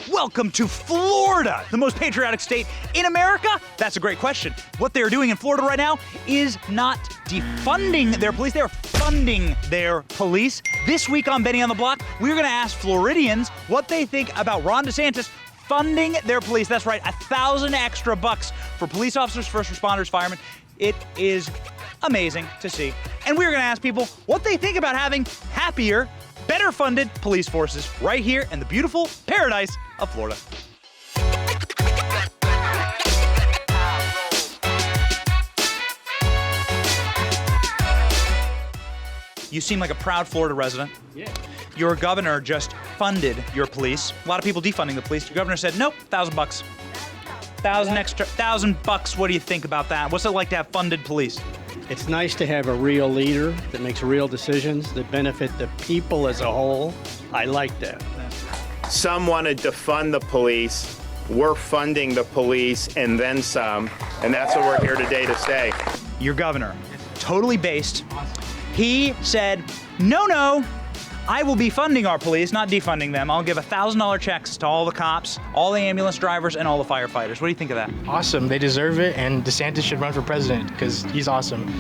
Welcome to Florida, the most patriotic state in America? That's a great question. What they're doing in Florida right now is not defunding their police, they're funding their police. This week on Benny on the Block, we're gonna ask Floridians what they think about Ron DeSantis funding their police. That's right, $1,000 extra bucks for police officers, first responders, firemen. It is amazing to see. And we're gonna ask people what they think about having happier, better funded police forces right here in the beautiful paradise of Florida. You seem like a proud Florida resident. Yeah. Your governor just funded your police. A lot of people defunding the police. Your governor said, nope, $1,000 bucks. $1,000 bucks. What do you think about that? What's it like to have funded police? It's nice to have a real leader that makes real decisions that benefit the people as a whole. I like that. Some want to defund the police. We're funding the police and then some, and that's what we're here today to say. Your governor, totally based. He said, no, I will be funding our police, not defunding them. I'll give $1,000 checks to all the cops, all the ambulance drivers, and all the firefighters. What do you think of that? Awesome, they deserve it, and DeSantis should run for president because he's awesome.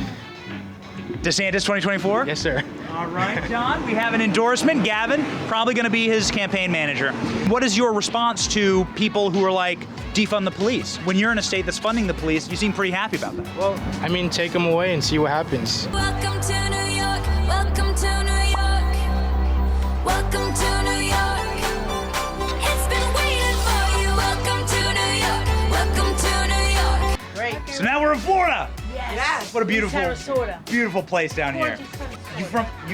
DeSantis 2024? Yes, sir. All right, John, we have an endorsement. Gavin, probably gonna be his campaign manager. What is your response to people who are like, defund the police? When you're in a state that's funding the police, you seem pretty happy about that. Well, I mean, take them away and see what happens. Welcome to New York, welcome to New York, welcome to New York. It's been waiting for you, welcome to New York, welcome to New York. Great. So now we're in Florida. Yes. What a beautiful, Sarasota. beautiful place down here. You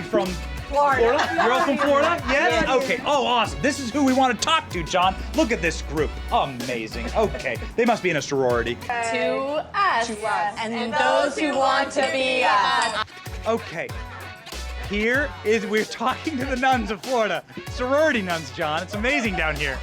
from Florida. You're all from Florida? Yes? Yes. Okay. Oh, awesome. This is who we want to talk to, John. Look at this group. Amazing. Okay. They must be in a sorority. To us, and those who want to be us. Okay. We're talking to the nuns of Florida. Sorority nuns, John. It's amazing down here.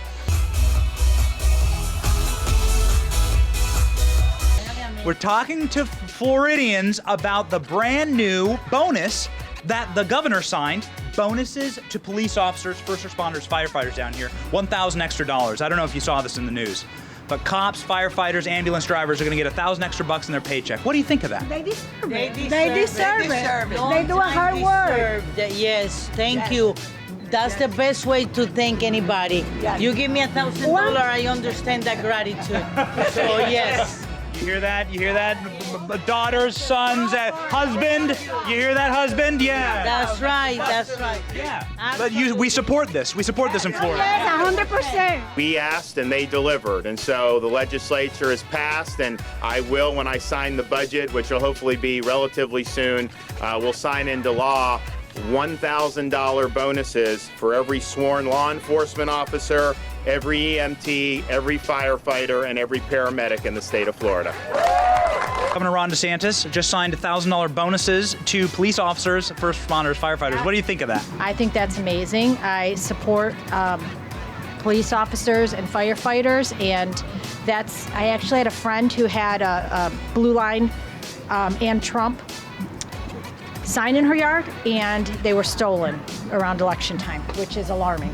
We're talking to Floridians about the brand new bonus that the governor signed. Bonuses to police officers, first responders, firefighters down here. $1,000 extra. I don't know if you saw this in the news, but cops, firefighters, ambulance drivers are gonna get $1,000 extra bucks in their paycheck. What do you think of that? They deserve it. They deserve it. They do a hard work. Yes, thank you. That's the best way to thank anybody. You give me $1,000, I understand that gratitude. So yes. You hear that? You hear that? Daughters, sons, husband. You hear that, husband? Yeah. That's right. That's right. Yeah. But we support this. We support this in Florida. Yes, 100%. We asked and they delivered, and so the legislature has passed, and I will, when I sign the budget, which will hopefully be relatively soon, we'll sign into law $1,000 bonuses for every sworn law enforcement officer, every EMT, every firefighter, and every paramedic in the state of Florida. Governor Ron DeSantis just signed $1,000 bonuses to police officers, first responders, firefighters. What do you think of that? I think that's amazing. I support police officers and firefighters, and I actually had a friend who had a Blue Line and Trump sign in her yard, and they were stolen around election time, which is alarming.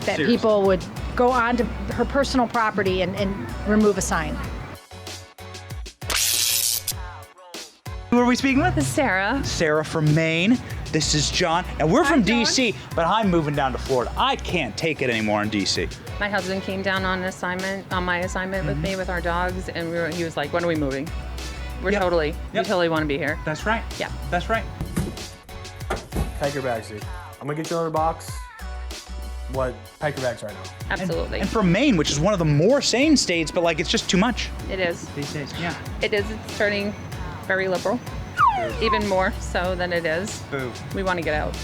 That Seriously. People would go onto her personal property and remove a sign. Who are we speaking with? This is Sarah. Sarah from Maine. This is John. And we're from DC, but I'm moving down to Florida. I can't take it anymore in DC. My husband came down on my assignment with me with our dogs, and he was like, "When are we moving? We totally want to be here." That's right. Yeah. That's right. Pack your bags, dude. I'm gonna get you another box. Pack your bags right now. Absolutely. And from Maine, which is one of the more sane states, but like it's just too much It is. these days. Yeah. It is. It's turning very liberal, even more so than it is. Boo. We want to get out.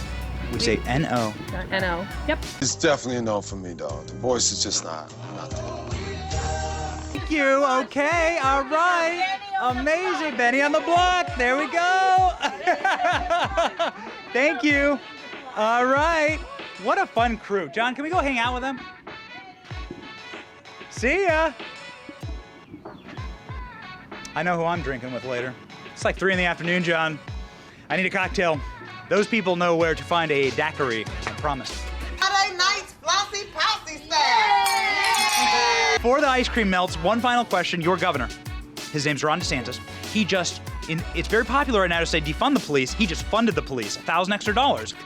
We say N-O. NO. Yep. It's definitely a no for me, dog. The voice is just not there. Thank you. Okay. All right. Amazing. Benny on the Block. There we go. Thank you. All right. What a fun crew. John, can we go hang out with them? See ya. I know who I'm drinking with later. It's like 3 in the afternoon, John. I need a cocktail. Those people know where to find a daiquiri, I promise. Friday night's flossy posse style. Before the ice cream melts, one final question. Your governor, his name's Ron DeSantis. He just, it's very popular right now to say defund the police. He just funded the police, $1,000 extra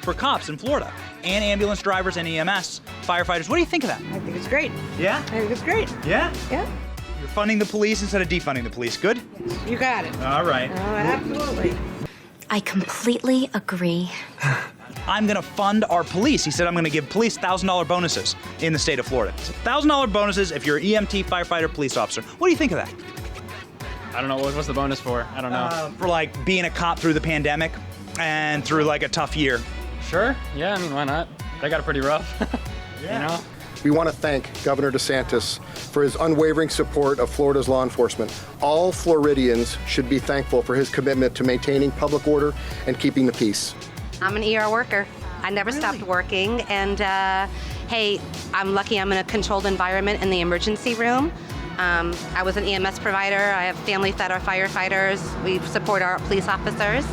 for cops in Florida and ambulance drivers and EMS firefighters. What do you think of that? I think it's great. Yeah? I think it's great. Yeah? Yeah. You're funding the police instead of defunding the police. Good? Yes, you got it. All right. Oh, absolutely. I completely agree. I'm going to fund our police. He said I'm going to give police $1,000 bonuses in the state of Florida. So $1,000 bonuses if you're an EMT, firefighter, police officer. What do you think of that? I don't know. What's the bonus for? I don't know. For like being a cop through the pandemic and through like a tough year. Sure. Yeah, I mean, why not? They got it pretty rough. Yeah. You know? We want to thank Governor DeSantis for his unwavering support of Florida's law enforcement. All Floridians should be thankful for his commitment to maintaining public order and keeping the peace. I'm an ER worker. I never stopped working, and hey, I'm lucky I'm in a controlled environment in the emergency room. I was an EMS provider. I have families that are firefighters. We support our police officers.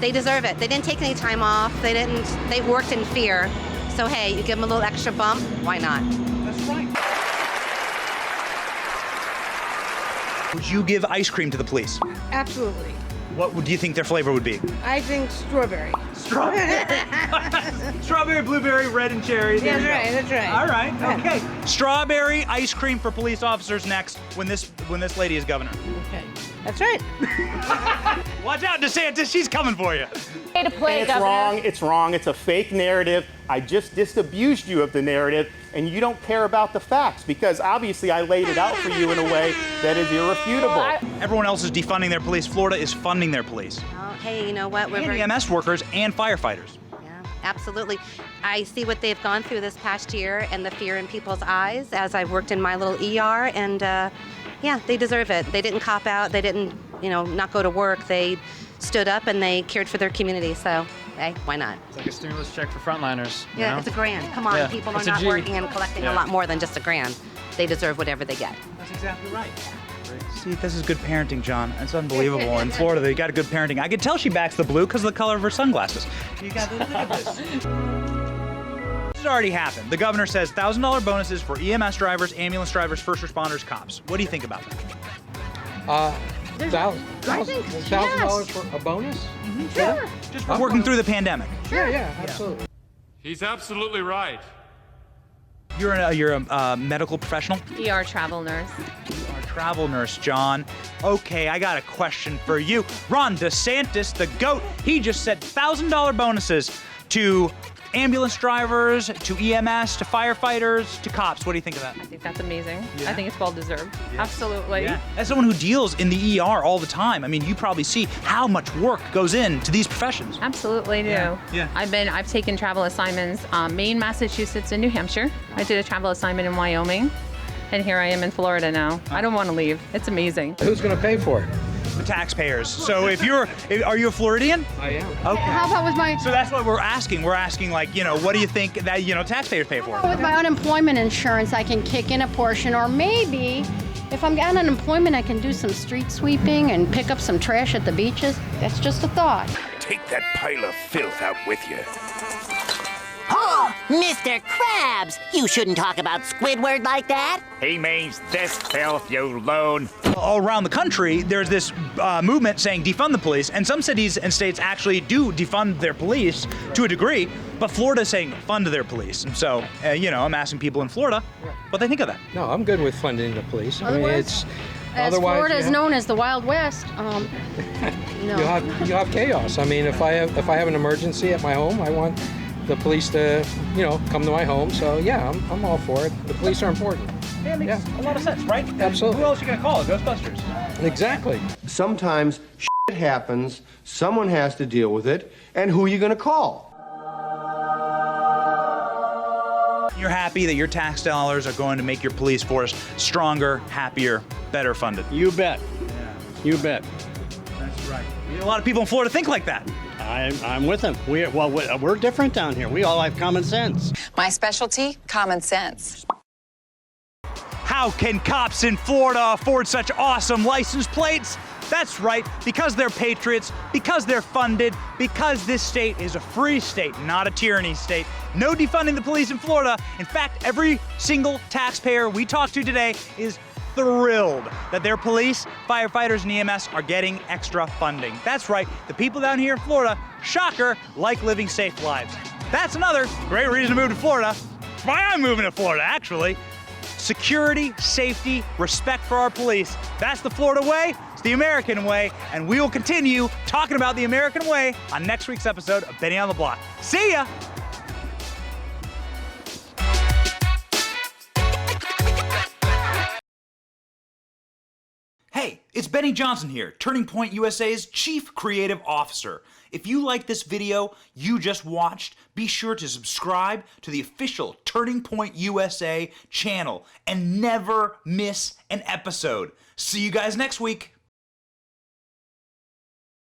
They deserve it. They didn't take any time off. They worked in fear. So hey, you give them a little extra bump, why not? That's right. Would you give ice cream to the police? Absolutely. What do you think their flavor would be? I think strawberry. Strawberry. Strawberry, blueberry, red, and cherry. Yeah, that's right. That's right. All right. Yeah. Okay. Strawberry ice cream for police officers next when this lady is governor. Okay. That's right. Watch out, DeSantis. She's coming for you. It's wrong. It's wrong. It's a fake narrative. I just disabused you of the narrative, and you don't care about the facts because obviously I laid it out for you in a way that is irrefutable. Everyone else is defunding their police. Florida is funding their police. Oh, hey, you know what? And EMS workers and firefighters. Yeah, absolutely. I see what they've gone through this past year and the fear in people's eyes as I've worked in my little ER, and yeah, they deserve it. They didn't cop out. They didn't, not go to work. They stood up and they cared for their community. So, hey, why not? It's like a stimulus check for frontliners. Yeah, you know? it's a grand. Come on, Yeah, people are it's a not G. working and collecting a lot more than just a grand. They deserve whatever they get. That's exactly right. See, this is good parenting, John. It's unbelievable. In Florida, they got a good parenting. I could tell she backs the blue because of the color of her sunglasses. You got look at this. This has already happened. The governor says $1,000 bonuses for EMS drivers, ambulance drivers, first responders, cops. What do you think about that? $1,000 for a bonus? Mm-hmm. Sure. Just for working through the pandemic. Sure, yeah, absolutely. He's absolutely right. You're a medical professional? ER travel nurse. ER travel nurse, John. Okay, I got a question for you. Ron DeSantis, the GOAT, he just said $1,000 bonuses to ambulance drivers, to EMS, to firefighters, to cops. What do you think of that? I think that's amazing. Yeah. I think it's well deserved. Absolutely. Yeah. As someone who deals in the ER all the time, I mean, you probably see how much work goes into these professions. Absolutely do. Yeah. I've taken travel assignments, Maine, Massachusetts, and New Hampshire. I did a travel assignment in Wyoming, and here I am in Florida now. I don't want to leave. It's amazing. Who's going to pay for it? The taxpayers. So are you a Floridian? I am. Okay. How about with my So that's what we're asking. We're asking, like, what do you think that, taxpayers pay for? with my unemployment insurance, I can kick in a portion, or maybe if I'm on unemployment, I can do some street sweeping and pick up some trash at the beaches. That's just a thought. Take that pile of filth out with you. Oh, Mr. Krabs, you shouldn't talk about Squidward like that. He means this filth, you loon. All around the country, there's this movement saying defund the police, and some cities and states actually do defund their police to a degree, but Florida's saying fund their police. And so, I'm asking people in Florida what they think of that. No, I'm good with funding the police. I mean, it's As Florida is known as the Wild West, no. you have chaos. I mean, if I have an emergency at my home, I want the police to, come to my home. So yeah, I'm all for it. The police are important. Yeah, it makes a lot of sense, right? Absolutely. Who else are you gonna call? Ghostbusters. Exactly. Sometimes shit happens, someone has to deal with it, and who are you going to call? You're happy that your tax dollars are going to make your police force stronger, happier, better funded. You bet. Yeah. You bet. That's right. A lot of people in Florida think like that. I'm with them. We're different down here. We all have common sense. My specialty, common sense. How can cops in Florida afford such awesome license plates? That's right, because they're patriots, because they're funded, because this state is a free state, not a tyranny state. No defunding the police in Florida. In fact, every single taxpayer we talked to today is thrilled that their police, firefighters, and EMS are getting extra funding. That's right, the people down here in Florida, shocker, like living safe lives. That's another great reason to move to Florida. That's why I'm moving to Florida, actually. Security, safety, respect for our police. That's the Florida way, it's the American way, and we will continue talking about the American way on next week's episode of Benny on the Block. See ya! Hey, it's Benny Johnson here, Turning Point USA's Chief Creative Officer. If you like this video you just watched, be sure to subscribe to the official Turning Point USA channel and never miss an episode. See you guys next week.